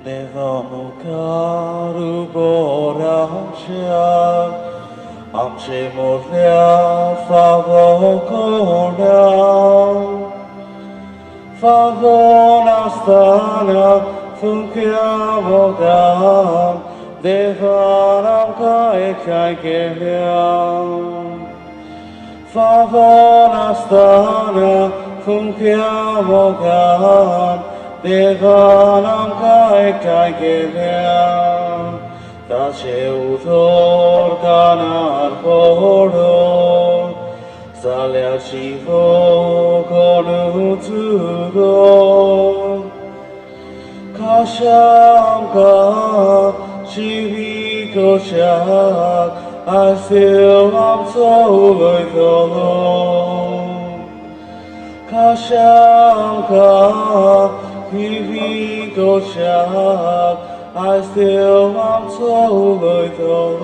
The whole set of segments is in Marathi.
내가 무가루 보라샤 암시 몰라 favorcola favorastana funchiamo gam devanam kai geliam favorastana funchiamo gam devanam kai geliam 다시 우솔가난 보로 살려시고 거누두고 가샹가 시비고샹 알수 없소의도 가샹가 시비고샹 I still am so little.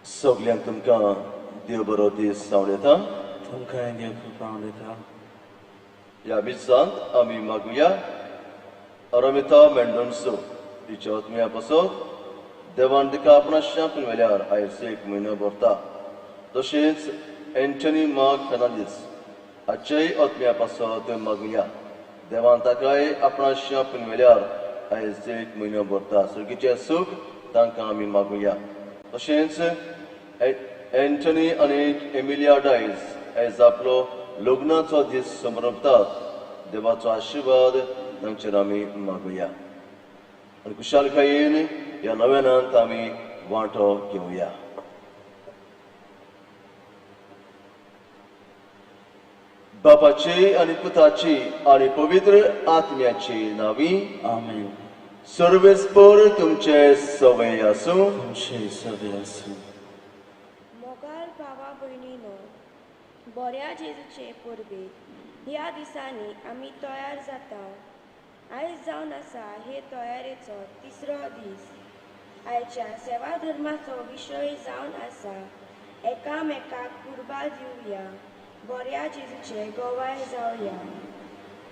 Soglyang tumka Deobaroti Sauleta. Tumka India Kupauleta. Yabisant Ami Maguya. Aramita Mendonso. Ichotmia Pasot. देवांतिका Apna शांपन वेल्यार Ayse एक महिना भरता तशेंच एंटनी मार्क फेर्नांडीस आजच्याय ओतम्या पासत मागुया देवांताकाय अपना शांपन वेल्यार आयसे एक महिना भरता सर्गीचे सुख तांकां आमी मागुया तशेंच एंटनी आनी एमिलिया डायस आयज आपलो लग्नाचो दीस संभ्रमतात देवाचो आशीर्वाद तांचेर आमी मागुया आनी कुशालकायेन या नव्यानांत आमी वांटो घेवया. बापाची आनी पुताची आनी पवित्र आत्म्याची नावी आमेन. सर्वेस्पर तुमचे सवय आसूं. तुमचे सवय आसूं. मोगाल भावा भयणीनो बऱ्या जेजूचे परबेक ह्या दिसांनी आमी तयार जाता. आयज जावन आसा हे तयारेचो तिसरो दीस. आयच्या सेवा धर्माचो विशय जावन आसा एकामेकाक कुर्बा दिवया बऱ्या जेजूचे गोवाय जावया.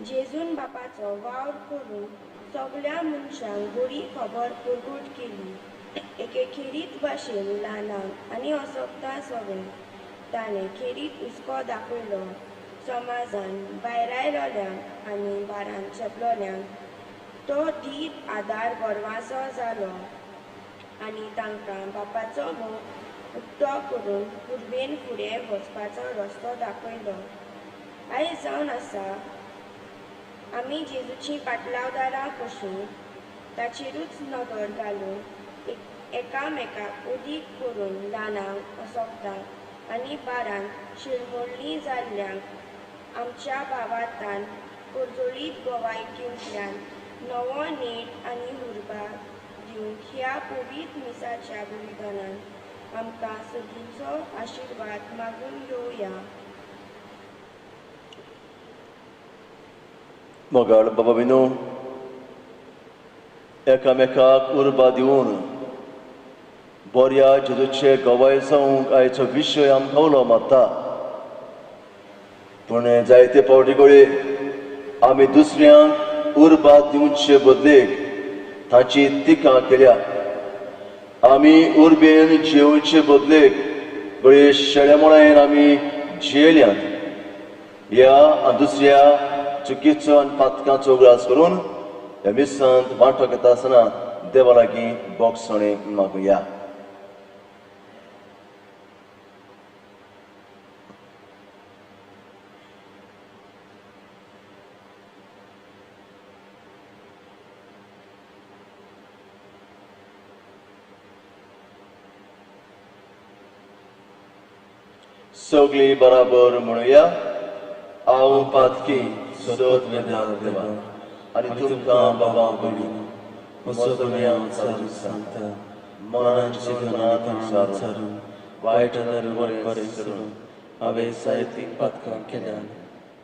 जेजून बापाचो वावर करून सगळ्या मनशांक बरी खबर परगट केली. एके खेरीत भाशेन ल्हानांक आनी असोगता सगळें ताणें खेरीत हुस्को दाखयलो समाजान भायरायलोल्यांक आनी बारान चेपलोल्यांक. तो धीर आदार गोरवाचो जालो आनी तांकां बापाचो मोग उक्तो करून कुर्बेन फुडें वचपाचो रस्तो दाखयलो. आयज जावन आसा आमी जेजूची पाटलावदारां कशीं ताचेरूच नदर घालून एकामेकाक उदीक करून ल्हानांक असोगतांक आनी बारांक शिरमोडलीं जाल्ल्यांक आमच्या भावार्थान परजोळीत गोवायकींतल्यान नवो नेट आनी उर्बा दिवंक ह्या पवित्र मिसाच्या बलिदानान आमकां सगळींचो आशिर्वाद मागून घेवया. मोगाळ बाबा बिनो एकामेकाक उर्बा दिवन बऱ्या जेजूचे गोवाय जावंक आयचो विशय आमकां उलो मारता. पूण जायते फावटी कळे आमी दुसऱ्यांक उर्बा दिवचे बदलेक ताची टिका केल्या. आमी उर्बेन जेवचे बदलेक गळे शेळेमोळेन आमी जियेल्यांत. ह्या आनी दुसऱ्या चुकीचो आनी पातकांचो ग्रास करून ह्या मिसांत वांटो घेता आसतना देवा लागीं बोगसणे मागुया. सगळीं बराबर म्हणुया. हांव पातकी सोद वेदांत देवा आनी तुमकां बाबा भयणी म्हजो तुमी हांव चालू सांगता. मनान चिंतनात विचारून वायट बरें करून हांवें जायतीं पातकां केल्यान.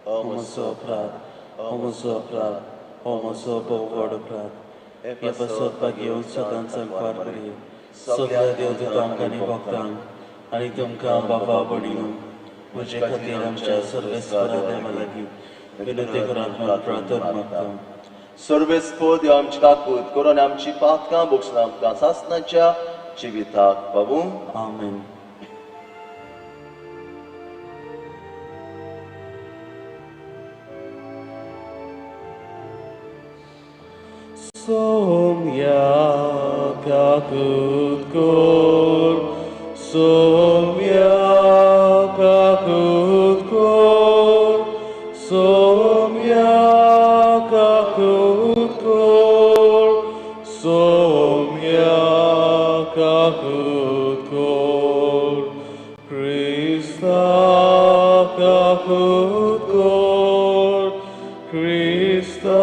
हो म्हजो अपराध, हो म्हजो अपराध, हो म्हजो भोव व्हड अपराध. हे पासत घेवन सदांच अंकवार करी सगळ्या देवदूतांक आनी भक्तांक आनी तुमकां बाबा भयणीनो म्हजे खातीर आमच्या सर्वेस्परा देवा लागीं विनंती करात म्हणून प्रार्थना मागता. सर्वेस्पो देव आमची काकूत करून आमची पातकां बोगसना आमकां सासणाच्या जिविताक पावूं. आमेन. Somya kakut kor, somya kakut kor, somya kakut kor, somya kakut kor, Krista kakut kor, Krista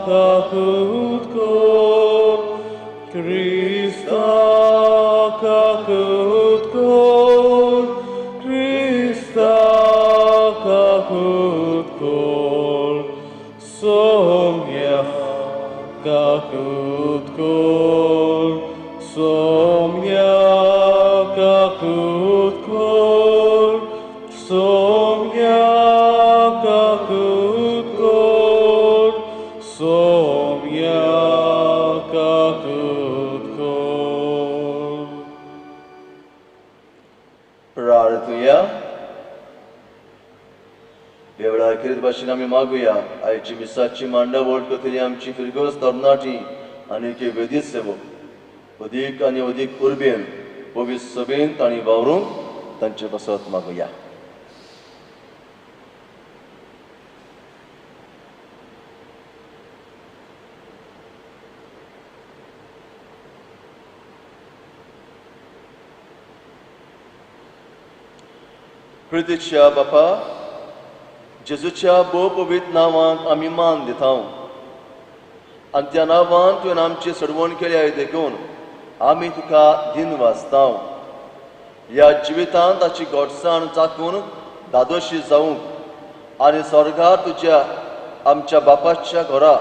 kakut kor, Krista kakut kor, Krista kakut kor, somya kakut kor, somya kakut kor, somya kakut kor, somya kakut kor. प्रार्थूया. Deola अखेरीत भाशेन आमी मागुया आयची मिसाची मांडावळ करतली आमची फिरगोस तरणाटी आनी के वेदीत सेवक अदीक आनी अदीक उर्बेन पवित्र सभेन तांणी वावरूंक तांचे बसत मागुया. प्रितीच्या बापा, जेजूच्या भोव पवित्र नांवांक आमी मान दिता आनी त्या नांवान तुवें आमची सडवण केल्या देखून आमी तुका दिन वाचता. ह्या जिवितांत ताची घोटसाण चाकून दादोशी जावंक आनी स्वर्गार तुज्या आमच्या बापाच्या घरा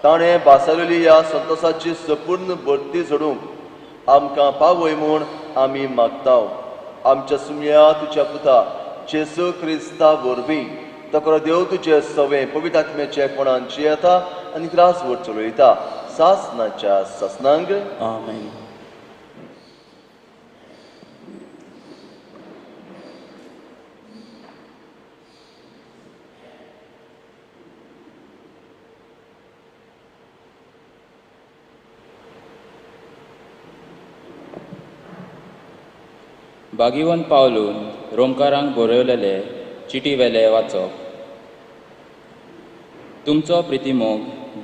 ताणें बासयलेली ह्या संतोशाची संपूर्ण भरती सोडूंक आमकां पावय म्हूण आमी मागता. आमच्या सुम्या तुज्या पुता जेसू क्रिस्ता वरवीं तकरो देव तुजे सवे पवित्र आत्म्याचे कोणान जियेता आनी त्रास वट चलयता सासनाच्या सासनांक. आमेन. बागीवन पावलून रोमकारांक बरयलेले चिटी वेले वाचप. तुमचो प्रितीमोग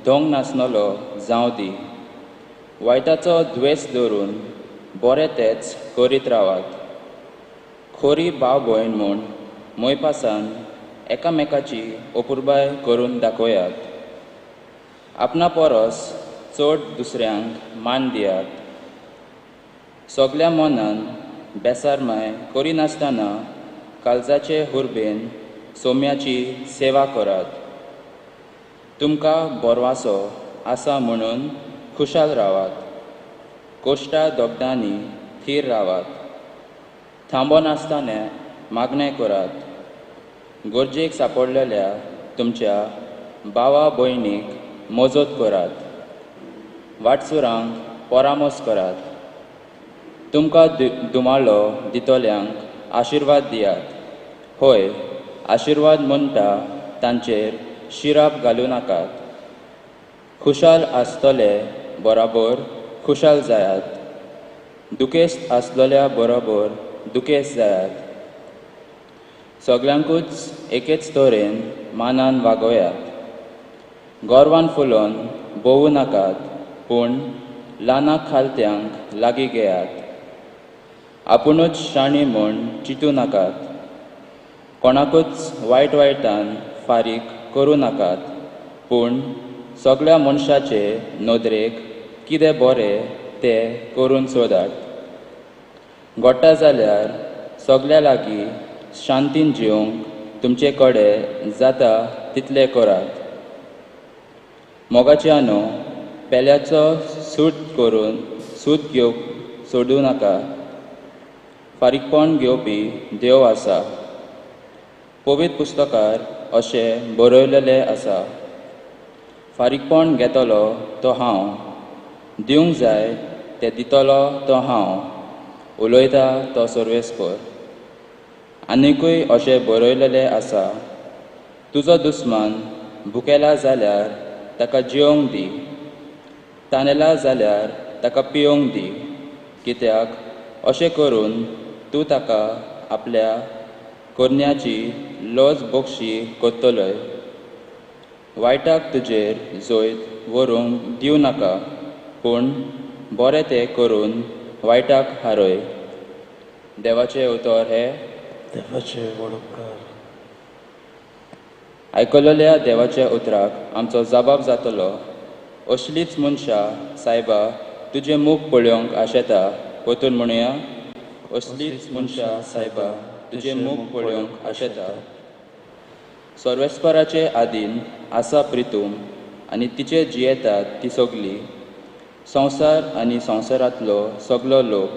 दोंग नासनलो जावं दी. वायटाचो द्वेस दवरून बरें तेच करीत रावात. खोरी भाव भयण म्हूण मोयपासान एकामेकाची अपुरबाय करून दाखोयात. आपणा परस चड दुसऱ्यांक मान दियात. सगल्या मनान बेसारमाय करिनासतना काळजाचे हुर्बेन सोम्याची सेवा करात. तुमकां बोरवासो आसा म्हणून खुशाल रावात. कोश्टा दोगदांनी थीर रावात. थांबोनासतना मागणें करात. गरजेक सांपडलेल्या तुमच्या भावा भयणीक मजत करात. वाटसुरांक परामोस करात. तुमकां दुमाळो दितोल्यांक आशिर्वाद दियात. होय, आशिर्वाद म्हणटा तांचेर शिराप घालूं नाकात. खुशाल आसतले बरोबर खुशाल जायात. दुखेस्त आसलेल्या बरोबर दुखेस्त जायात. सगळ्यांकूच एकेच तरेन मानान वागोयात. गोरवान फुलोवन भोवूं नाकात, पूण ल्हानाक खालत्यांक लागीं घेयात. आपुणूच शाणी म्हूण चिंतूं नाकात. कोणाकूच वायटान फारीक करूं नाकात, पूण सगळ्या मनशाचे नदरेक कितें बरें तें करून सोदात. घोट्टा जाल्यार सगळ्या लागीं शांतीन जिवंक तुमचे कडेन जाता तितलें करात. मोगाच्यानो पेल्याचो सूट घेवंक सोडूं नाका. फारीकपण घेवपी देव आसा. पवित्र पुस्तकार अशें बरयलेलें आसा. फारीकपण घेतलो तो हांव, दिवंक जाय तें दितलो तो हांव, उलयता तो सर्वेस्पर. आनिकूय अशें बरयलेलें आसा, तुजो दुस्मान भुकेला जाल्यार ताका जेवंक दी, तानेला जाल्यार ताका पिवंक दी, कित्याक अशें करून तूं ताका आपल्या कोरन्याची लज बोगशी कोत्तलोय. वायटाक तुजेर जोयत व्हरूंक दिवं नाका, पूण बरें तें करून वायटाक हारय. देवाचें उतर हे. देवाचे वडोपकार. आयकलोल्या देवाच्या उतराक आमचो जबाब जातलो. असलीच मनशां सायबा तुजें मूख पळोवंक आशेता, पोतून म्हणुया. असलीच मनशां सायबा तुजें मूख पळोवंक आशेता. सर्वेस्पराचे आदीन आसा प्रितूम आनी तिचे जियेतात ती सगळी. संवसार आनी संवसारांतलो सगलो लोक.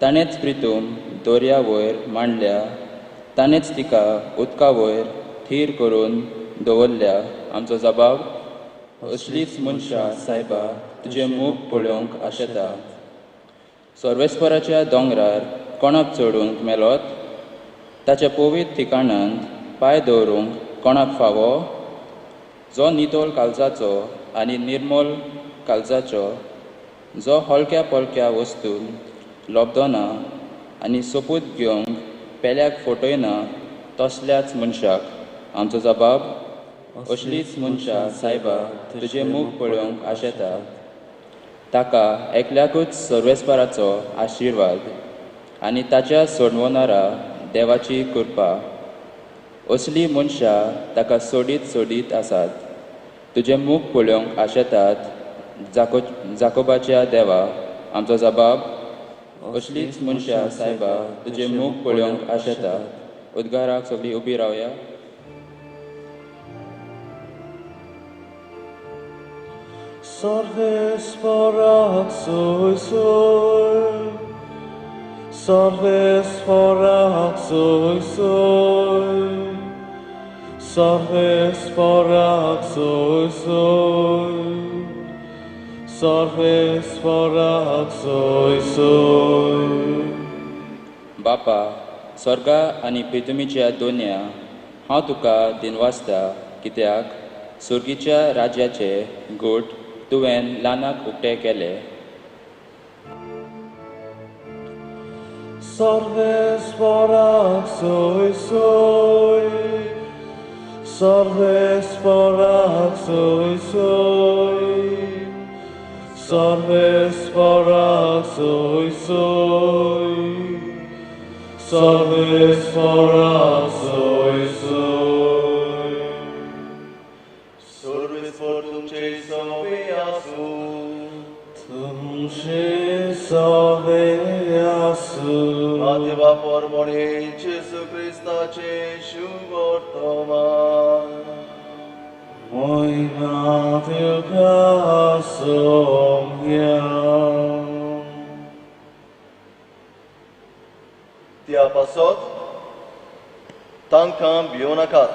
ताणेंच प्रितूम दोर्या वयर मांडल्या, ताणेंच तिका उदका वयर थीर करून दवरल्या. आमचो जबाब. असलीच मनशां सायबा तुजें मूख पळोवंक आशेता. सर्वेस्पराच्या दोंगरार कोणाक चडूंक मेलोत? ताच्या पवित्र ठिकाणांत पांय दवरूंक कोणाक फावो? जो नितोल काळजाचो आनी निर्मल काळजाचो, जो हलक्या पलक्या वस्तून लोबदना आनी सोपूत घेवंक पेल्याक फटयना, तसल्याच मनशाक. आमचो जबाब. असलीच मनशां सायबा तुजें मूख पळोवंक आशेता. ताका एकल्याकूच सर्वेस्पराचो आशिर्वाद आनी ताच्या सोडवणारा देवाची कृपा. असलीं मनशां ताका सोडीत सोडीत आसात. तुजें मूख पळोवंक आशेतात जाकोबाच्या देवा. आमचो जबाब. असलीच मनशां सायबा तुजें मूख पळोवंक आशेतात. उद्गाराक सगळीं उबी रावया. सर्वेस्पराक सोय सोय, सर्वेस्पराक सोय सोय, सर्वेस्पराक सोय सोय, सर्वेस्पराक सोय सोय. बापा, स्वर्गा आनी पृथ्वीच्या दोनया, हांव तुका दिनवासता, कित्याक सुर्गीच्या राज्याचे गोठ तुवें ल्हानाक उक्ते केले. सर्वेस्पराक सोय सोय, सर्वेस्पराक सोय सोय, सर्वेस्पराक सोय सोय, सर्वेस्पराक सोय सोय. सर्वेस्पर तुमचे सवे आसूं, तुमचे सवे आसूं. देवा परमणे जेसू क्रिस्ताचे शुभ वर्तमान. Moina Tuka Somya. त्या पासत तांकां भियों नाकात.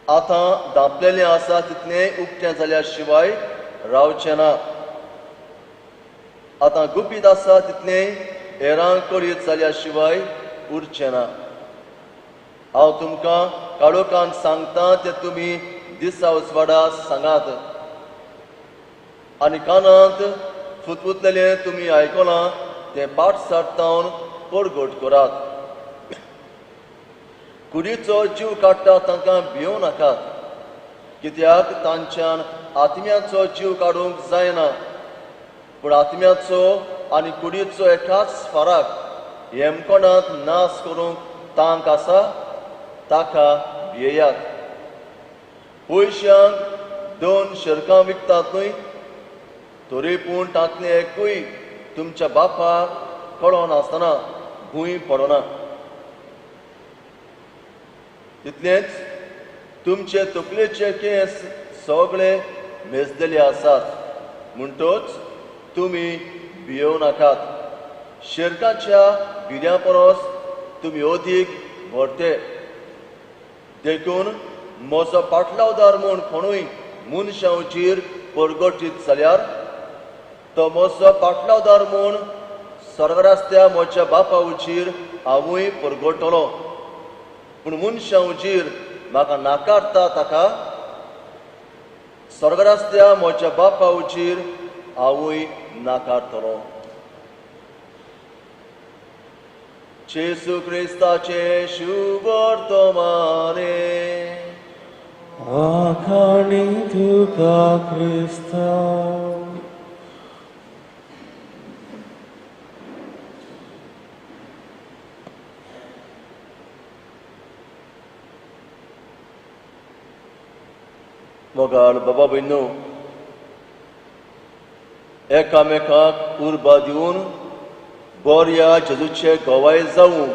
आतां दापलेलें आसा तितलें उक्तें जाल्या शिवाय रावचें ना. आतां गुपीत आसा तितलें हेरांक कळीत जाल्या शिवाय उरचें ना. हांव तुमकां काळोखांत सांगता तें तुमी दिसा उजवाडाक सांगात, आनी कानांत फुतफुतलेलें तुमी आयकलां तें पाठ सारतावन परगट करात. कुडीचो जीव काडटा तांकां भियों नाकात, कित्याक तांच्यान आत्म्याचो जीव काडूंक जायना. पूण आत्म्याचो आनी कुडीचो एकाच फरक हेमकोणांत नाश करूंक तांक आसा, ताका भियेयात. पयशांक 2 शिरकां विकतात न्हय, तरी पूण तांतलें एकूय तुमच्या बापाक कळोन आसतना भूंय पडना. तितलेंच तुमचे तकलेचे केस सगळे मेजलेले आसात, म्हणटच तुमी भियोव नाकात. शेरकांच्या भिल्या परस तुमी अदीक व्हरते. देखून म्हजो पाटलावदार म्हूण कोणूय मनशांचेर परगटीत जाल्यार तो म्हजो पाटलावदार म्हूण स्वर्गास्त्या म्हज्या बापावचेर हांवूय परगटलो. पूण मनशांचेर म्हाका नाकारता ताका स्वर्गास्त्या म्हज्या बापावचेर हांवूय नाकारतलो. जेसू क्रिस्ताचे शुभ वर्तमाने आखाणी तुका क्रिस्ता. मोगाळ बाबा भयणो, एकामेकाक उर्बा दिवन बऱ्या जेजूचे गवाय जावूं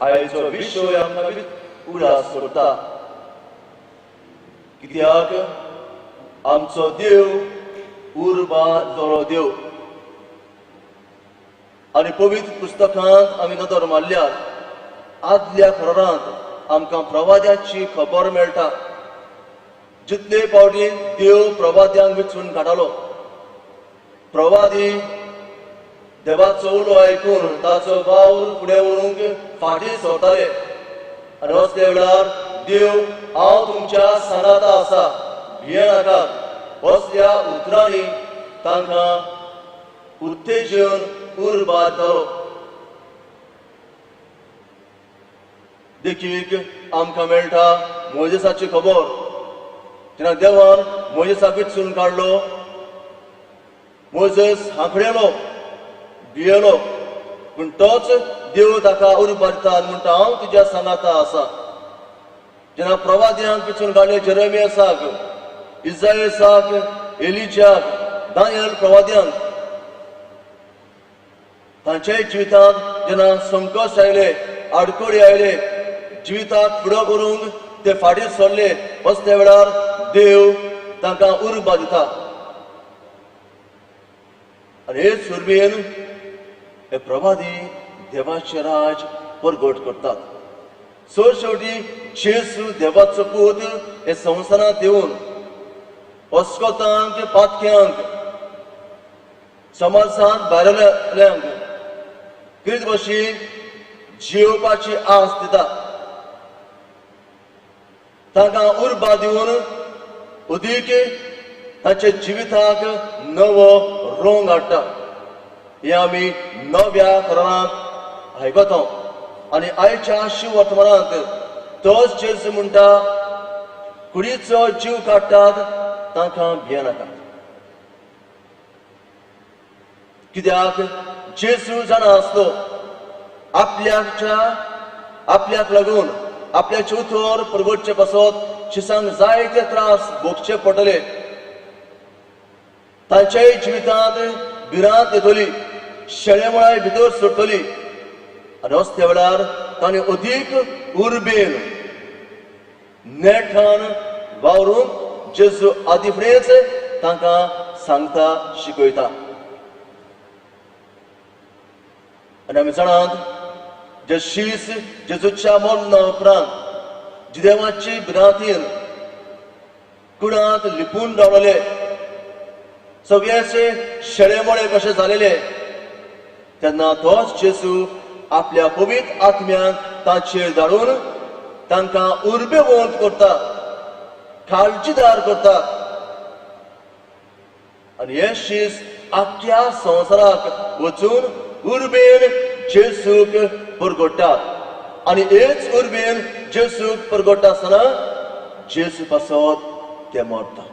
आयचो विशय आमकां उडास करता. कित्याक आमचो देव उर्बा जोरो देव. आनी पवित्र पुस्तकांत आमी नदर मारल्यार आदल्या खरांत आमकां प्रवाद्याची खबर मेळटा. जितले फावटी देव प्रवाद्यांक वेचून काडलो, प्रवादी देवाचो उलो आयकून ताचो वावर फुडें व्हरूंक फाटीं सरताले. आनी असले वेळार देव हांव तुमच्या सांगाता आसा, भियेनाकात असल्या उतरांनी तांकां उत्तेजन उर्बा जालो. देखीक आमकां मेळटा मोजेसाची खबर. तेन्ना देवान मोजेसाक वेचून काडलो. मोजेस हांखडेलो, भियेलो, पूण तोच देव ताका उर्बा दिता आनी म्हणटा हांव तुज्या सांगाता आसा. जेन्ना प्रवाद्यांक वेचून काडले जेरेमियासाक, इसायासाक, एलिजाक, दानियल प्रवाद्यांक, तांच्याय जिवितांत जेन्ना संकट आयले, आडकोडी आयले, जिविताक फुडो करूंक ते फाटीं सरले, असल्या वेळार देव तांकां उर्बा दिता. आनी हे सुरबेन हे प्रवादी देवाचे राज परगट करतात. सो शेवटी जेसू देवाचो पूत हे संवसारांत येवन अस्कोतांक, पातक्यांक, समाजांत भायल्यांक कितें भशेन जियोवपाची आस दिता. तांकां उर्बा दिवन अदीक तांच्या जिविताक नवो रोंग हाडटा. हे आमी नव्या खरांत आयकता. आनी आयच्या शिव वर्तमानांत तोच जेजू म्हणटा, कुडीचो जीव काडटात तांकां भियेनाकात. कित्याक जेजू जाणा आसलो आपल्याक लागून आपल्याचे उतर परगटचे पासत शिसांक जायते त्रास भोगचे पडटले. तांच्याय जिवितांत भिरांत येतली, शेळेमळाय भितर सरतली. आनी असल्या वेळार तांणी अदीक उर्बेन नेटान वावरूंक जेजू आदी फुडेंच तांकां सांगता, शिकयता. आनी आमी जाणात जे शीस जेजूच्या मरणा उपरांत जिदेवाची भिरांतीन कुडांत लिपून रावलेले, सगळ्याचे शेळेमळे कशे जालेले, तेन्ना तोच जेजू आपल्या पवित्र आत्म्यान तांचेर धाडून तांकां उर्बेवंत करता, काळजीदार करता. आनी हे शीस आख्या संवसाराक वचून उर्बेन जेजूक परगटात. आनी हेच उर्बेन जेजूक परगटा आसतना जेजू पासत ते मरता.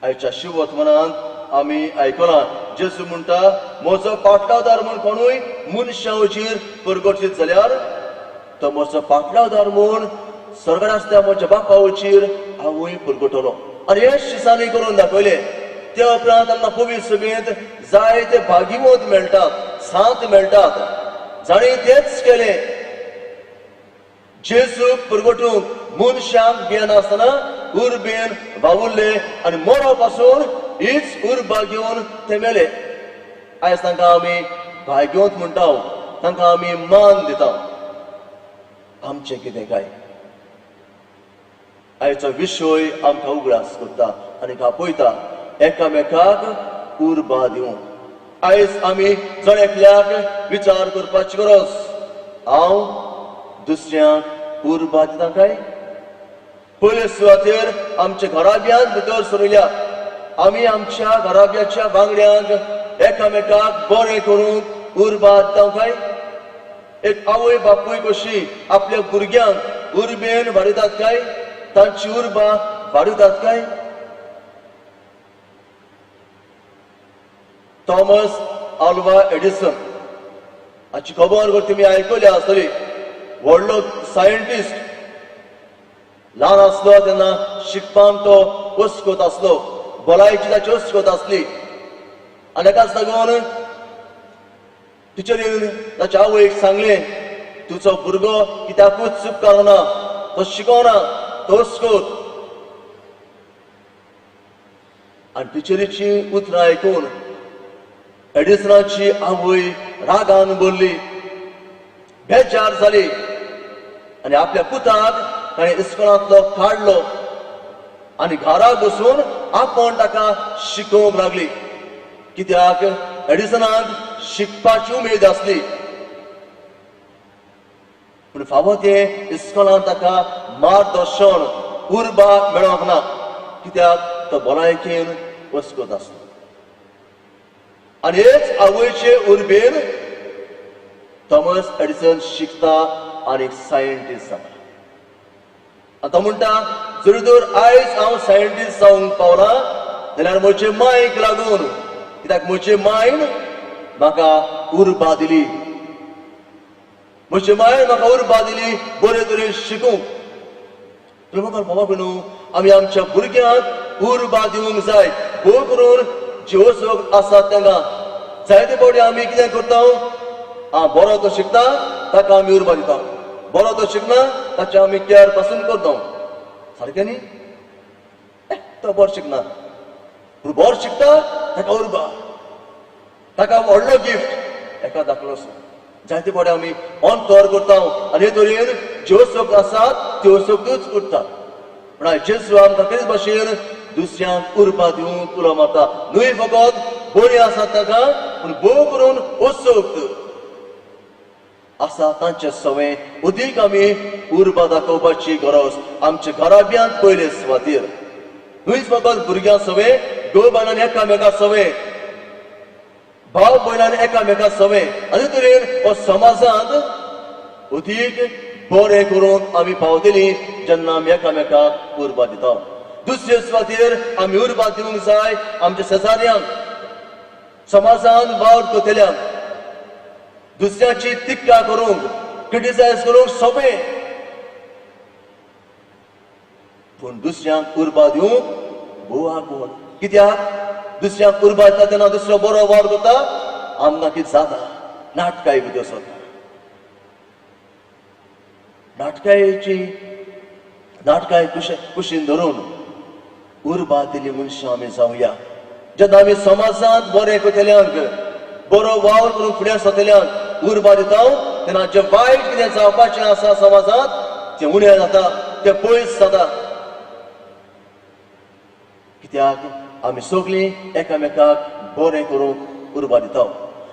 आयच्या शिव वर्तमानांत आमी आयकलां जेजू म्हणटा, म्हजो पाटलावदार म्हूण कोणूय मनशांचेर परगटीत जाल्यार तो म्हजो पाटलावदार म्हूण स्वर्गांत आसल्या म्हज्या बापावचेर हांवूय परगटलो. आनी हे शिसांनी करून दाखयले. त्या उपरांत आमकां पवित्र सभेंत जायते भागीमोद मेळटात, सांत मेळटात. जाणी तेच केले. जेजूक परगटूंक मनशांक भियेनासतना उर्बेन वावुरले आनी मरो पासून हीच उर्बा घेवन ते मेले. आयज तांकां आमी भाग्योत म्हणटा, तांकां आमी मान दिता. आमचें कितें काय? आयचो विशय आमकां उगडास करता आनी आपयता एकामेकाक उर्बा दिवंक. आयज आमी जण एकल्याक विचार करपाची गरज. हांव दुसऱ्यांक उर्बा दिता काय? पयले सुवातेर आमच्या घराब्यान भितर सरिल्या. आमी आमच्या घराब्याच्या वांगड्यांक एकामेकाक बरें करूंक उर्बा दिता काय? एक आवय बापूय कशी आपल्या भुरग्यांक उर्बेन वाडयतात काय? तांची उर्बा वाडयतात काय? थॉमस आल्वा एडिसन हाची खबर जर तुमी आयकली आसतली. व्हडलो सायंटिस्ट. ल्हान आसलो तेन्ना शिकपाक तो हुस्कोत आसलो. भलायकी ताची हुस्कोत आसली. आनी हेकाच लागून टिचरीन ताच्या आवयक सांगलें, तुजो भुरगो कित्याकूच चुकलो ना, तो शिकोना, तो हुस्कोत. आनी टिचरीची उतरां आयकून एडिसनाची आवय रागान बोल्ली, बेजार जाली आनी आपल्या पुताक ताणें इस्कोलांतलो काडलो आनी घरा बसून आपूण ताका शिकोवंक लागली. कित्याक एडिसनाक शिकपाची उमेद आसली. पूण फावो ते इस्कोलांत ताका मार्गदर्शन उर्बा मेळोंक ना. कित्याक तो भलायकेन हुस्कोत आसलो. आनी हेच आवयचे उर्बेन थॉमस एडिसन शिकता आनी सायंटिस्ट जाता. आनी तो म्हणटा, जर तर आयज हांव सायंटिस्ट जावंक पावला जाल्यार म्हजे मांयक लागून. कित्याक म्हजे मांयन म्हाका उर्बा दिली. म्हजे मांयन म्हाका उर्बा दिली बरे तरेन शिकूंक. प्रेमकार बाबा भयणू, आमी आमच्या भुरग्यांक उर्बा दिवंक जाय. भोव करून ज्यो वस्तू आसात तांकां जायते फावटी आमी कितें करता? बरो तो शिकता ताका आमी उर्बा दिता. बरो तो शिकना ताचे आमी केअर पासून करता. सारकें न्ही? तो बरो शिकना पूण बरो शिकता ताका उर्बा, ताका व्हडलो गिफ्ट हेका दाखलो. जायते फावटी आमी अंतर करता आनी हे तरेन ज्यो वस्तू आसात त्यो वस्तूच उरता. पूण जेजू आमकां तेच भाशेन दुसऱ्यांक उर्बा दिवंक उलो मारता. न्हय फकत बरी आसात ताका, पूण भोव करून उत्सुक आसा तांचे सवय उदीक आमी उर्बा दाखोवपाची गरज. आमच्या घराब्यांत पयले सुवातेर न्हयच फकत भुरग्यां सवय, घोव बायलांनी एकामेका सवय, भाव भयणांनी एकामेका सवय. आनी तरेन हो समाजांत उदीक बरें करून आमी पावतली जेन्ना आमी एकामेकाक उर्बा दिता. दुसरे सुवातेर आमी उर्बा दिवंक जाय आमच्या शेजाऱ्यांक, समाजान वावर करतल्यांक. दुसऱ्याची टिक्का करूंक, क्रिटिसायज करूंक सोपें, पूण दुसऱ्यांक उर्बा दिवंक भोव आगोड. कित्याक दुसऱ्यांक उर्बा दिता तेन्ना दुसरो बरो वावर करता, आमकां कितें जाता? नाटकाय भितर सरता. नाटकाय कुशीन धरून उर्बा दिली मनशां आमी जावया. जेन्ना आमी समाजांत बरें करतल्यांक, बरो वावर करून फुडें सरतल्यांक उर्बा दिता तेन्ना जें वायट कितें जावपाचें आसा समाजांत तें उणें जाता, तें पयस जाता. कित्याक आमी सगळीं एकामेकाक बरें करूंक उर्बा दिता.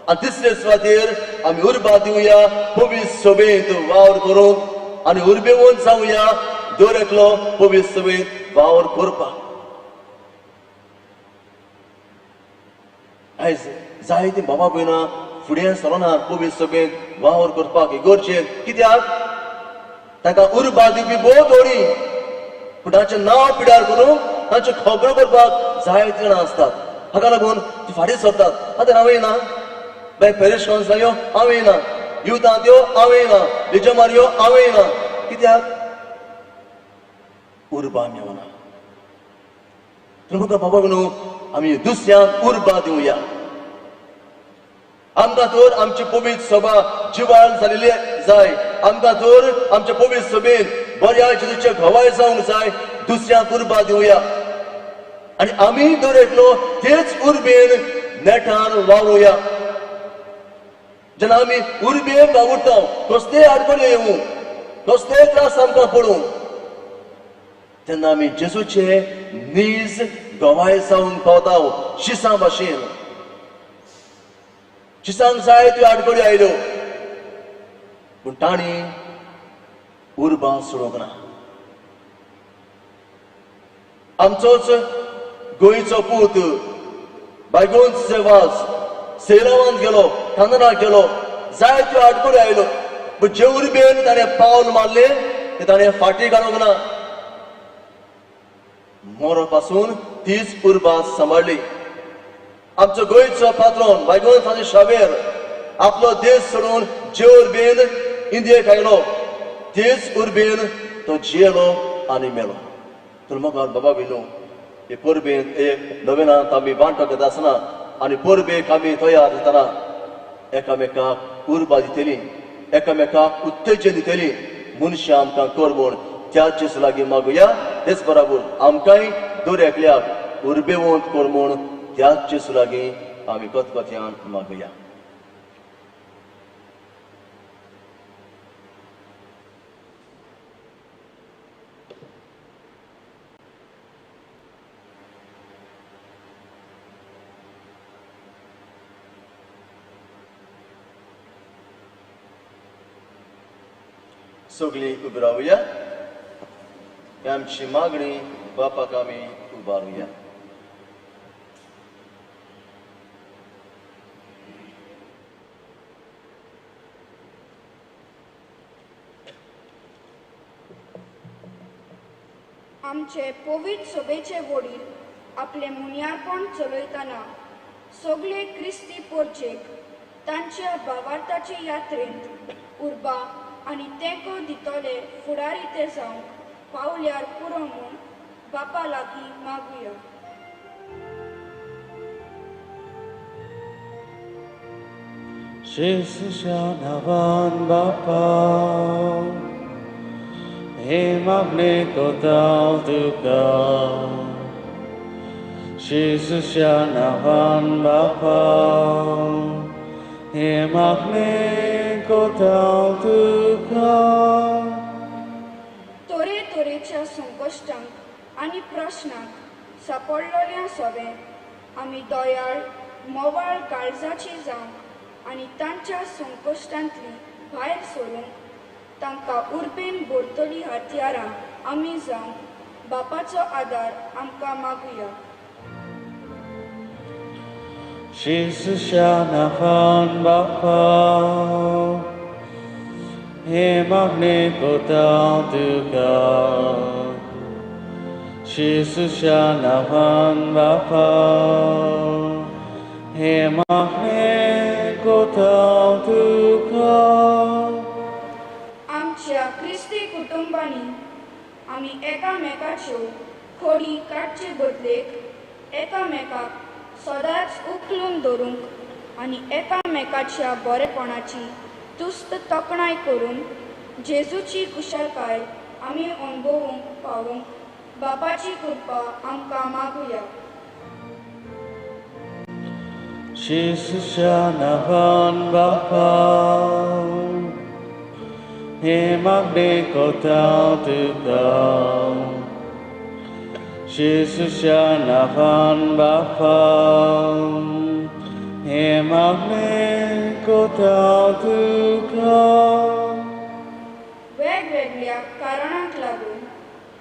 आनी तिसरे सुवातेर आमी उर्बा दिवया पवित्र सभेंत वावर करूंक आनी उर्बेवून जावया दर एकलो पवित्र सभेंत वावर करपाक. आयज जायतीं बाबा भयणां फुडें सरनात पवित्र सभेंत वावर करपाक. गरजेन कित्याक तांकां उर्बा दिवपी भोव थोडीं, पूण तांचें नांव पिड्यार करूंक तांच्यो खबरो करपाक जायतीं जाणां आसतात. हाका लागून तीं फाटीं सरतात. आतां हांव येना, बाय पॅरिश कावन्सिलांत यो हांव येना, युथांत यो हांव येना, लिजमार यो हांव येना. कित्याक? उर्बा मेळना. प्रभुका बाबा न्हू, आमी दुसऱ्यांक उर्बा दिवया. आमकां तर आमची पवित्र सभा जिवाळ जालेली जाय. आमकां तर आमच्या पवित्र सभेन बऱ्या जेजूचे घोवाय जावंक जाय. दुसऱ्यांक उर्बा दिवया. आणि आम्ही दवरलो तेच उर्बेन नेटान वावरूया. जेन्ना आमी उर्बेन वावुरता कसले आडखळ्यो येवं, कसले त्रास आमकां पडूं, तेन्ना आमी जेजूचे नीज गवाय जावन पावता शिसां भाशेन. शिसांक जायत्यो आडखळ्यो आयल्यो पूण तांणी उर्बा सोडूंक ना. आमचोच गोंयचो पूत बायगोंज वाज सेरावांत गेलो, काननाक गेलो, जायत्यो आडखळ्यो आयल्यो पूण जे उर्बेन ताणें पावल मारले ते ताणें फाटी घालूंक ना. मोरो पासून तीच उर्बा सांबाळली. आमचो गोंयचो पात्रोन बायगोंज शावेर आपलो देश सोडून जे उर्बेन इंडियेक आयलो तेच उर्बेन तो जियेलो आनी मेलो. तर म्हाका बाबा विनू हे परबेन एक नविनांत आमी वांटो घेता आसतना आनी परबेक आमी तयार जातना एकामेकाक उर्बा दितली, एकामेकाक उत्तेजन दितली. मनशां आमकां कर म्हूण त्याच जेसू लागीं मागुया. तेच बराबर आमकांय दर एकल्याक उर्बेवंत कर म्हूण त्याच जेसू लागीं आमी कतकत्यान मागुया. सगळीं उबी रावुया. आमची मागणी बापाक आमी उबारुया. आमचे पवित्र सभेचे वडील आपले मुनियारपण चलयतना सगळे क्रिस्ती पोरचेक तांच्या भावार्थाचे यात्रेंत उर्बा आनी तेंको दितले फुडारी ते जावंक पावल्यार पुरो म्हूण बापा लागीं मागुया. Jezusia navan Bapa, he magne kotal tuka. Jezusia navan Bapa, he magne kotal tuka. तोरे तोरेच्या संकश्टांक आनी प्रश्नांक सापडलेल्या सवे आमी दोयाळ मोवाळ काळजाची जावंक आनी तांच्या संकश्टांतली भायर सरूंक तांकां उर्बेन भरतली हातयारां आमी जावंक बापाचो आदार आमकां मागुया. Jezusia navan Bapa, he magne kotal tuka. Jezusia navan Bapa, he magne kotal tuka. आमच्या क्रिस्ती कुटुंबांनी आमी एकामेकाच्यो खोडी काडचे बदलेक एकामेकाक सदांच उखलून दवरूंक आनी एकामेकाच्या बरेपणाची तुस्त तोखणाय करून जेजूची कुशळकाय आमी अणभवूंक पावूंक बापाची कृपा आमकां मागुया. Jezusia navan Bapa, he magne kotal tuka. Jezusia navan Bapa, he magne kotal tuka. वेगवेगळ्या कारणांक लागून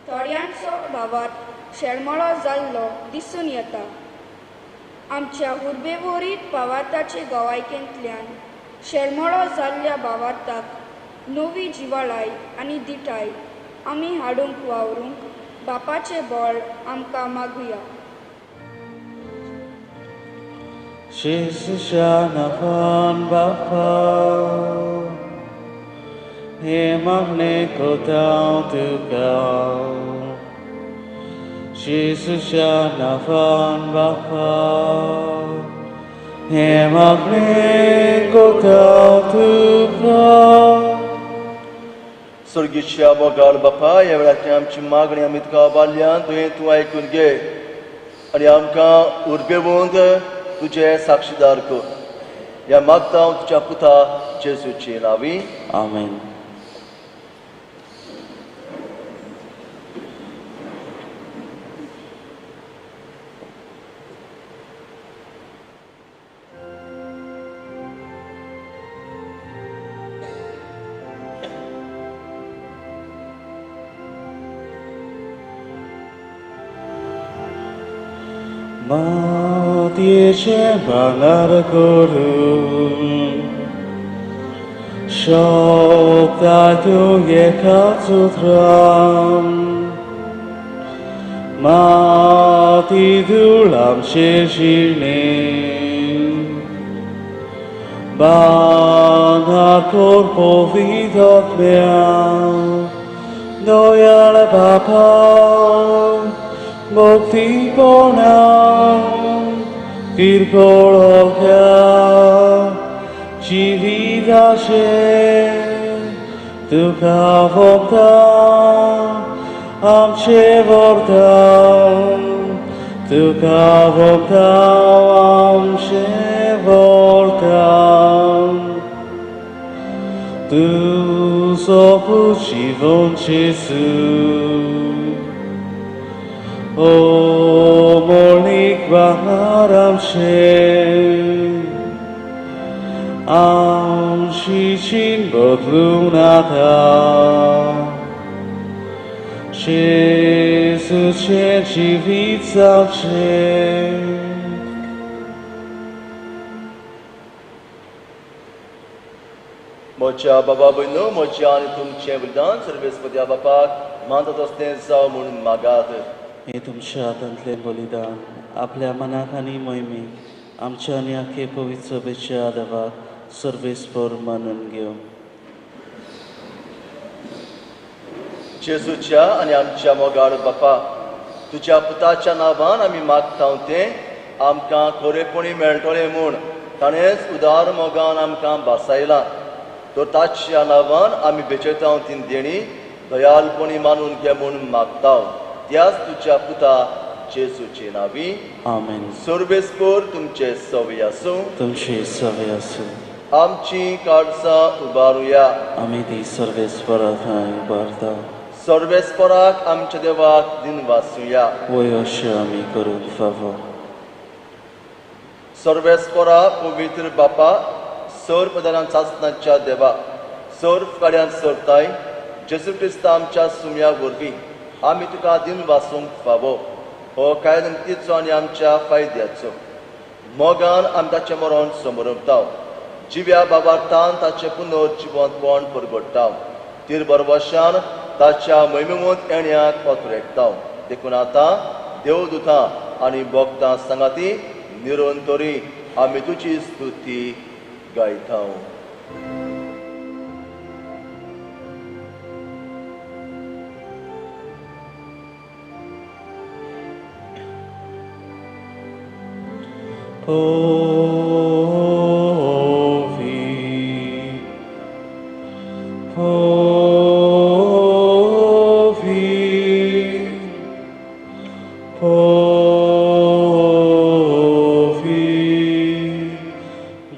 थोड्यांचो भावात शेळमळो जाल्लो दिसून येता. आमच्या उर्बेवरीत भावार्थाचे गवायकेंतल्यान शेळमळो जाल्ल्या भावार्थाक नवी जिवाळाय आनी दिठाय आमी हाडूंक वावरूंक बापाचे बळ आमकां मागुया. Jezusia navan Bapa, he magne kotal tuka. Jezusia navan Bapa, he magne kotal tuka. स्वर्गीय मोगाळ बापा, ह्या वेळाची आमची मागणी आमी तुका आबारल्यान तुवें तूं आयकून घे. आनी आमकां उर्बेवंत तुजे साक्षीदार कर. ह्या मागता हांव तुज्या पुता जेजूचे नांवी. आमेन. 마디에 방아를 걸음 쇼다두의 가수드람 마디둘람 실실네 방아골 보비덕면 너야라 바파 Mukti ponam tirkolokya Jividashe Dukha vokta Amche vorta Dukha vokta Amche vorta Tu sopu jivon Jesu O molnik baharamshe Am shichin bodlunata Jesus che jivit zawsze Mocha baba bino mocha ani तुमचे बलिदान सर्वेस्पत्या बापाक मानतात असते जाव म्हणून मागात. हे तुमच्या हातांतले बलिदान आपल्या मनाक आनी मोहिमेक आमच्या आनी आखे पवित्र सभेच्या आदाराक सर्वेस्पर मानून घेवं. जेजूच्या आनी आमच्या मोगाळ बापा तुज्या पुताच्या नांवान आमी मागता तें आमकां खरेपणी मेळटलें म्हूण ताणेंच उदार मोगान आमकां बासायलां. तो ताच्या नांवान आमी बेचयता ती देणी दयालपणी मानून घे म्हूण मागता. त्याच तुझ्या पुता जेजूचे नावी. आमेन. सर्वेस्पर तुमचे सवय आसूं. तुमची सवय आसूं. आमची काळजां उबारुया. आमी ती सर्वेस्परा थंय उबारता. सर्वेस्पराक आमच्या देवाक दिन वाचुया. वय अशें आमी करूंक फावो. सर्वेस्परा पवित्र बापा सर पदारांत चाचणाच्या देवा सर फुकाड्यांत सरताय जेजू क्रिस्त आमच्या सुम्या वरवीं आमी तुका दिन वाचूंक फावो. हो कायदंतीचो आनी आमच्या फायद्याचो मोगान आमी ताचें मरण समोरता. जिव्या बाबार्थान ताचें पुनर्जिवंतपण परगडटा. तीर बरवशान ताच्या महिमेवंत येण्याक पातुरेकता. देखून आतां देवदूतां आनी भक्तां सांगाती निरंतरी आमी तुजी स्तुती गायता.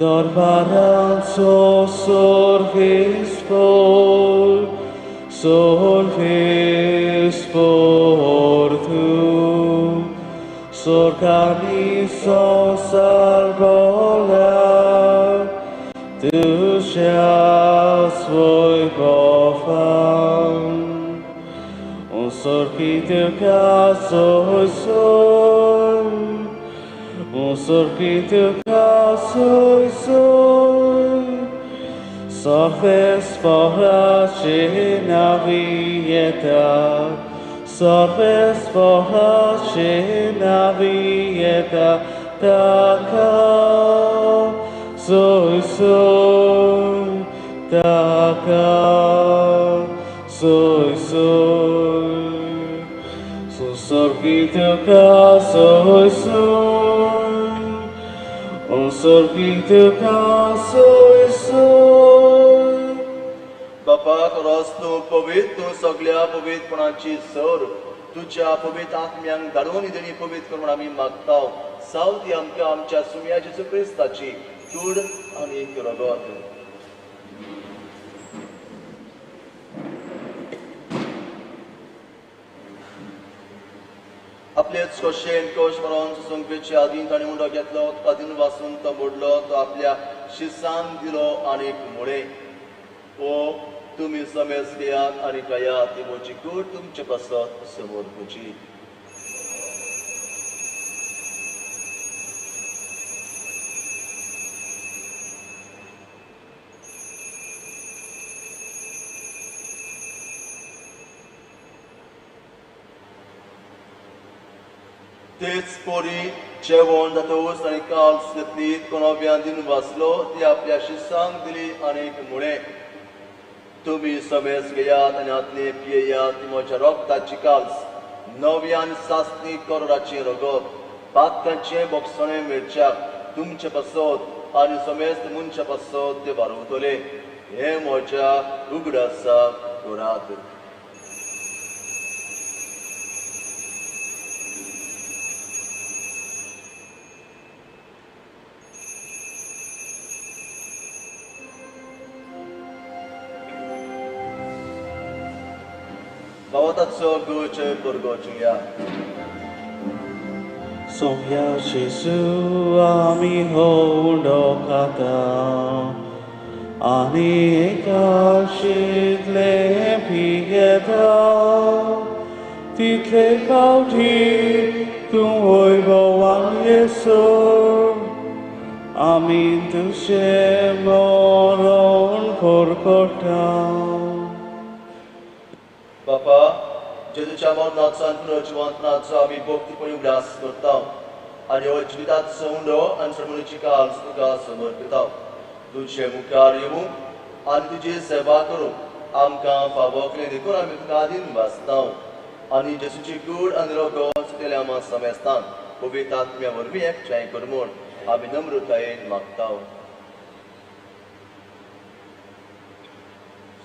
Dorbaranzo sorvis por tu sorganizo salvola tu seas voi profan un sorquito caso soy un sorquito caso soy sorves forrace navieta sorves forrace navieta taka soy taka soy un sorquito caso soy un sorquito caso बापाक रोस तूं पवित्र तूं सगळ्या पवित्रपणाची सर तुझ्या पवित्र आत्म्यांक धाडून इदनी पवित्र करून आमी मागताव सावती आमकां आमच्या सुम्या जेजू क्रिस्ताची कूड आनी रगत आपलेच कोशेन कोश मारून संख्येचे आदीन ताणें उंडो घेतलो आदीन वाचून तो मोडलो तो आपल्या शिसांक दिलो आनीक मुळे ओ तुमी समेस घेयात आनी खायात ती म्हजी कूड तुमचे पासत समोर पुजी तेच पोरी जेवण जातोच आनी काल्स घेतली कोणाब्यान दिन वाचलो ती आपल्या शिसांक दिली आनीक मुळे तुमी समेस घेयात आनी आतले पियेयात ती म्हज्या रोगताची काल्स नव्यान सासणी करोडाची रगत पातकांचे बोगसणे मिरच्याक तुमचे पासत आनी समेस्त मनशा पासत ते वारवतले हे म्हज्या उगडासा करात Bawatazo goche burgochuya. Sohya Jesu ami hondo kata ani ekashidle pigeta title kauti tum hoy bawan Yesu amin tushe moron korkota Papa, जेजूच्या मरणाचो पुनर्जीवनाचो आमी भक्तीपणी उल्हास करता आनी हो जिविताचो उंडो आनी सरमणीची काल तुका समर्पिता तुजे मुखार येवूं आनी तुजी सेवा करूं आमकां फावो केलें देखून आमी तुका आदीन वाचता आनी जेजूची कूड आनी रगत सुटलेल्या आमा समेस्तान पवित्र आत्म्या वरवीं एकठांय कर म्हूण आमी नम्रतायेन मागता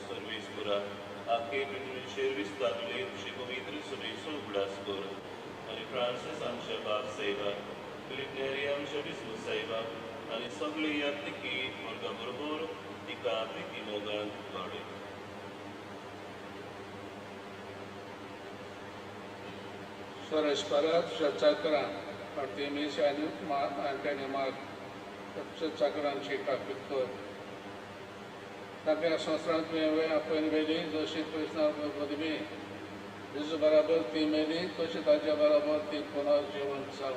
सर्वेस्परा आखे शेरवीस तातुले तुझे पवित्र सुरेसो उगडास कर आनी फ्रांसीस आमच्या बाप सेवा फिलिपनेरी आमच्या विस्मू सेवा आनी सगळे यात्रिकी वर्गा बरोबर तिका प्रिती मोगान वाडय Sorespara Chakra, Artemis and Antanimark, Chakran Chikapikor. Tapia Sanskrit में अपन वेली जोशी कृष्ण बदमी जिस बराबर ती मेली कुछ ताजा बराबर ती पुनर्जीवन साव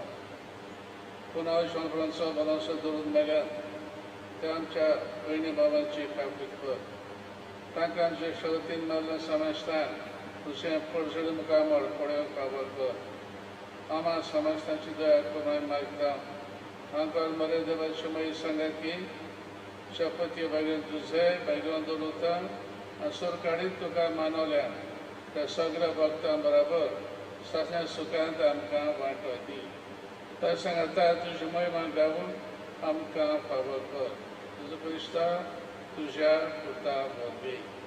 पुनर्जीवन साव बलांस दुरुद मेल्या ते आमच्या बहिणी बाबांची खापीत कर तांकांचे शोधीन मल्ल समजतान तुझे पुढचे मुकामर पुढे काबर कर आम्हा समजतांची दया करून मागता आमकां मरे देवाची मयी संगती शपथी बागेन तुझे बागेन दवरता असोर काडीत तुका मानवल्या त्या सगळ्या भक्तां बरोबर सगळ्या सुखांत आमकां वांटो दी त्या सांगता तुजी महिमा गावून आमकां फावो कर तुजो क्रिस्ता तुज्या पुता वरवीं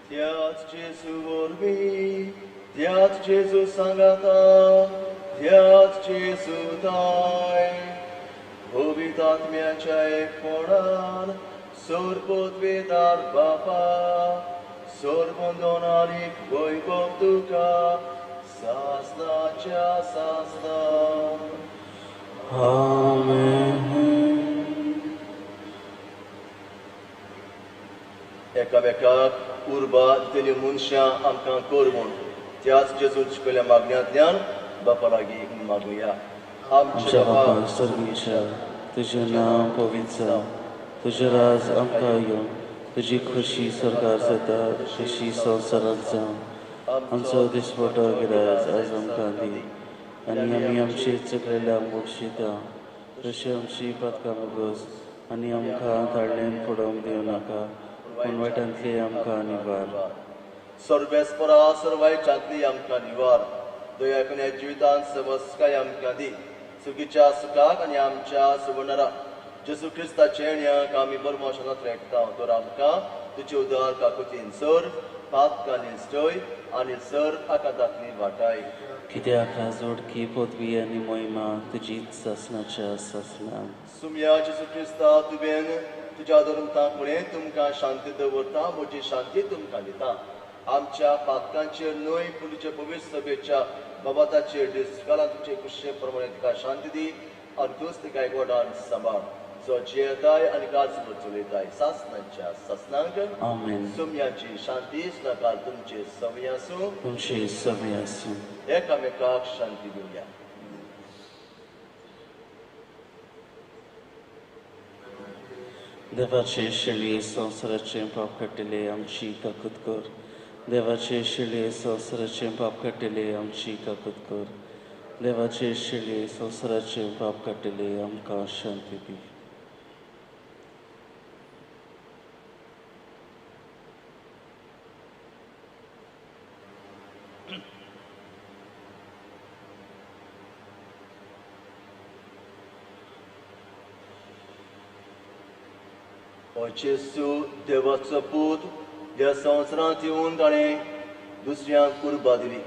त्याच जेजू वरवीं त्याच जेजू सांगाता त्याच जेजू ताय पवित्र आत्म्याच्या एकपणान सोरपोतवेदार बापा सोरबंदोन आनी वैभव तुका सासनाच्या सासना Amen. एकामेकाक उर्बा दितली मनशां आमकां कर म्हूण त्याच जेजूच्या केल्या मागण्यांतल्यान बापा लागीं मागुया आमच्या बापा स्वर्गीच्या तुझें नांव पवित्र जावं तुजें राज आमकां येवं तुजी खुशी स्वर्गार जाता तशी संवसारांत जावं आमचो दिसपटो गिरायज आयज आमकां दी आनी आमी आमची चुकलेल्यांक बक्षिता तशी आमची पातकां मुगोस आनी आमकां धाडलेन पडोवंक दिवं नाका पूण वायटांतली आमकां निवार सर्वेस्परा सर्वायच्यांतली आमकां निवार दया करून ह्या जिवितांत समस्काय आमकां दी चुकीच्या सुखाक आनी आमच्या सुवर्णरा जेसू क्रिस्ताचे येण्याक आमी परमेश्वराक रेखता तर आमकां तुजे उदार काकुतीन सर पातकां निश्चय आनी सर आकांतांतली वाटाय कित्याक जोडकी पदवी आनी मोहिमा तुजीच आसनाच्या सासना सुमया जेसू क्रिस्ता तुवें तुज्या धर्मतां फुडें तुमकां शांती दवरता म्हजी शांती तुमकां दिता आमच्या पातकांचेर न्हय पूण तुजे पवित्र सभेच्या बाबाताचेर दिसकालां तुजे कुशे प्रमाणे तिका शांती दी आनी तूंच तिका एकवटान सांबाळ जो जियेताय आनी काळजीभर चलयताय सासनांच्या सासनांक आमेन सुमयाची शांती सदांकाळ तुमचे सवय आसूं तुमची सवय आसूं एकामेकाक शांती दिवया देवाचे शिळे संवसाराचे पाप काटिले आमची काकूत कर देवाचे शिळे संवसाराचे पाप काटिले आमची काकूत कर देवाचे शिळे संवसाराचे पाप काटिले आमकां शांती दी O Jesu, देवाचो पूत ह्या संवसारांत येवन ताणें दुसऱ्यांक कुर्बा दिली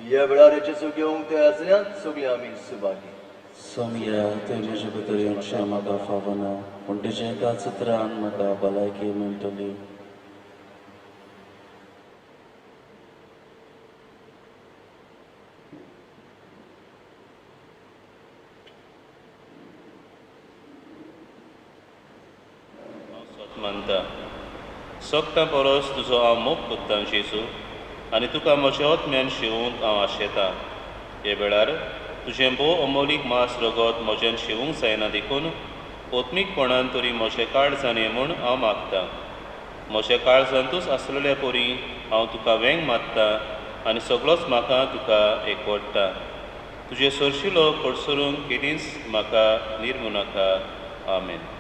ह्या वेळार जेजू घेवंक तयार जाल्यात सगळीं आमी सुभागी सोमया थंय म्हज्या भितर येवचें म्हाका फावना पूण तुज्या एका उतरान म्हाका भलायकी मेळटली म्हणटा सोगता परस तुजो हांव मोग कोत्तां जेजू आनी तुका म्हज्या आत्म्यान शिवूंक हांव आशेतां हे वेळार तुजें भोव अमोलीक मास रगत म्हज्यान शिवूंक जायना देखून ओत्मीकपणान तरी म्हजें काळ जाणें म्हूण हांव मागतां म्हज्या काळजांतूच आसलेल्या परी हांव तुका वेंग मागतां आनी सगळोच म्हाका तुका एकवटता तुजे सरशिलो कडसरूंक केदींच म्हाका निर्मू नाका आमेन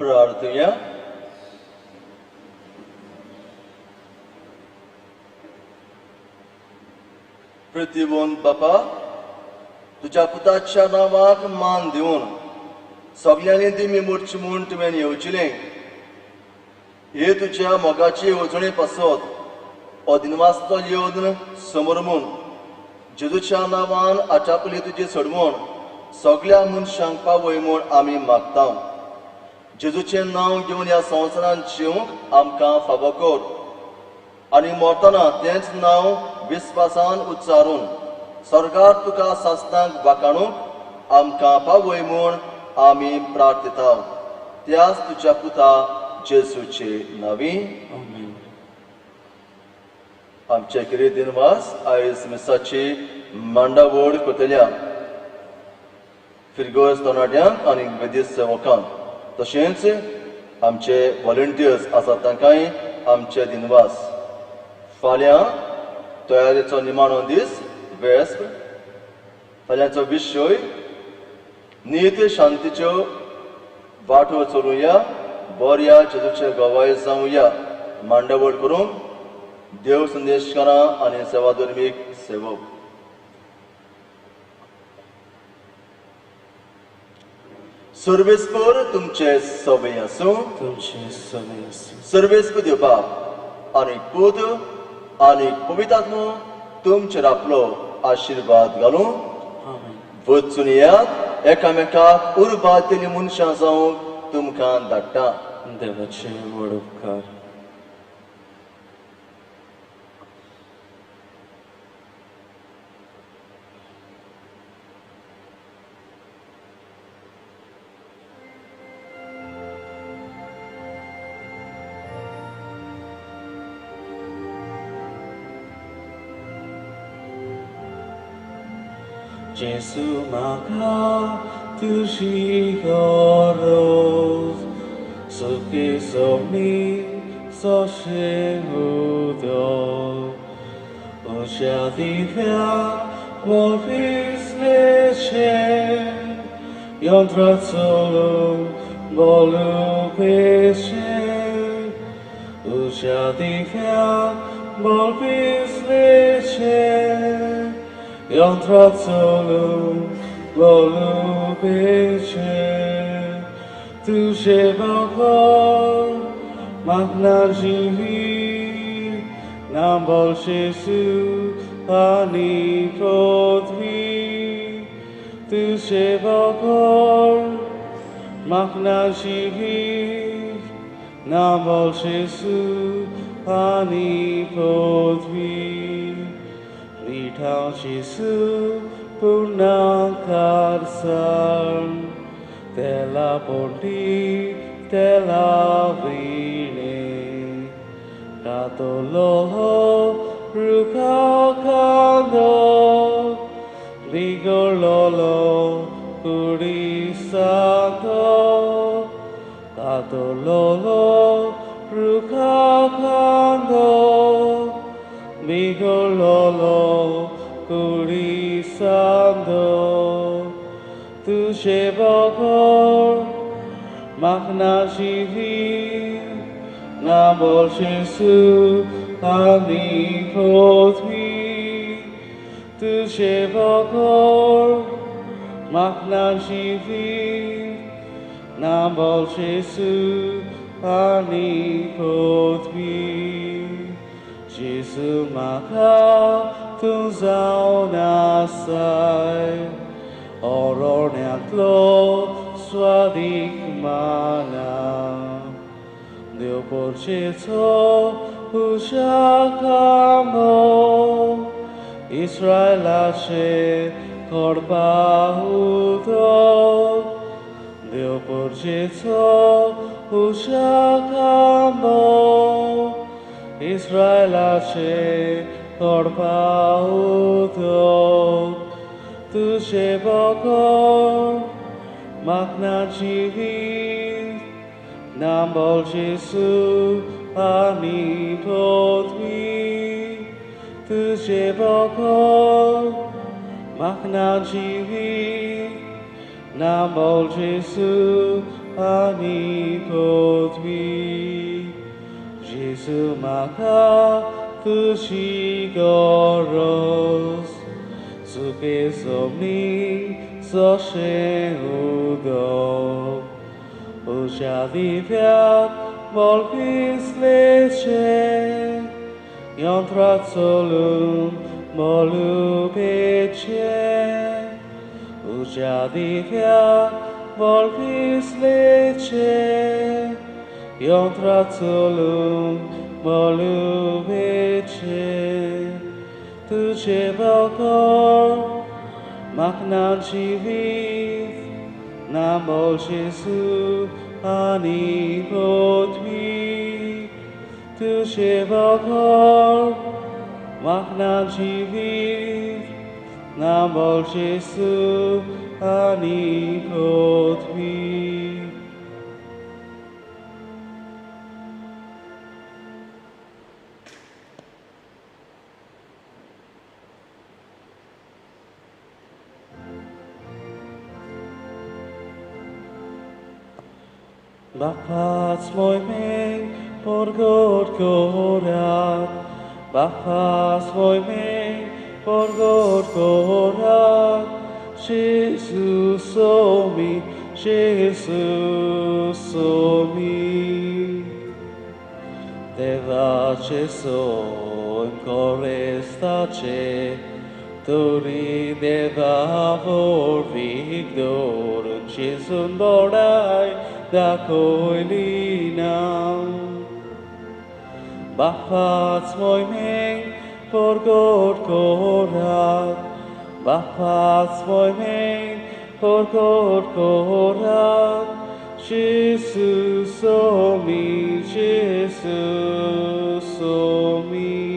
प्रार्थया प्रतिबोन बापा तुज्या पुताच्या नांवाक मान दिवन सगळ्यांनी दिमी मोडची म्हूण तुवें येवचिलें हे तुज्या मोगाची येवजणे पासत अदिनवास्तो येवन समोर म्हूण जेजूच्या नांवान आटापली तुजी सडवण सगळ्या मनशांक पावय म्हूण आमी मागता जेजूचें नांव घेवन ह्या संवसारांत जिवंक आमकां फावो कर आनी मरतना तेंच नांव विस्वासान उच्चारून सरकार तुका सासणांक वाखाणूंक आमकां पावय म्हूण आमी प्रार्थिता त्याच तुज्या पुता जेजूचे नांवी आमेन आमचे कितें दिनवास आयज मिसाची मांडावळ करतल्या फिरगोस तरणाट्यांक आनी वेदी सेवकांक तशेंच आमचे व्हॉलंटियर्स आसात तांकांय आमचे दिनवास फाल्यां तयारेचो निमाणो दीस वेस्प फाल्यांचो विशय नीत शांतीच्यो वाटो चलुया बऱ्या जेजूचे गवाय जावया मांडावळ करूंक देव संदेशकारां आनी सेवाधर्मीक सेवक सर्वेस्पर तुमचे सवय आसूं तुमचे सगळे असो सर्वेस्पर देव बाप आनी पूत आनी पवित्रात्मो तुमचेर आपलो आशीर्वाद घालूं आमेन वचून येयात एकामेकाक उर्बा दिल्ली मनशां जावंक तुमकां धाडटा देवाचे व्हड उपकार Jesu maka tuji goros suki somni so shehudo Osha divya volvis leche Yontrazzolo volu pesce Osha divya volvis leche Yontrazzolo volupece Tu shevakor magnajivi Nambol Jesu ani podvi Tu shevakor magnajivi Nambol Jesu ani podvi Litał Jesu punang karsam Tela ponti tela vine Katoloho rukakando Ligololo kurisanto Katoloho rukakando Migololo curisando Tu shevakor magnajivi Nambol Jesu ani podvi Tu shevakor magnajivi Nambol Jesu ani podvi Jesu maka tuzao nasai Oror neatlo swadik mana Deo porceto ushakamo Israel ashe korba udo Deo porceto ushakamo Israel ashe korba udo Tu shevakor magnajivi Nambol Jesu ani podvi Tu shevakor magnajivi Nambol Jesu ani podvi Jesu maka tuji goros Suke somni so shehudo Usha divyak volvis leche Yontrazzolum volupece Usha divyak volvis leche Yontrazzolum volupece Tu shevakor magnajivi Nambol Jesu ani podvi Tu shevakor magnajivi Nambol Jesu ani podvi Bapats moi mei por God korat Bapats moi mei por God korat Jesus omi Jesus o mi. Devace so corestace, Tori deva vor victor, Jesun bodai da coelina. Bapats moi meng por god korat, Bapats moi meng por god korat, Jesus o mi, Jesus o mi.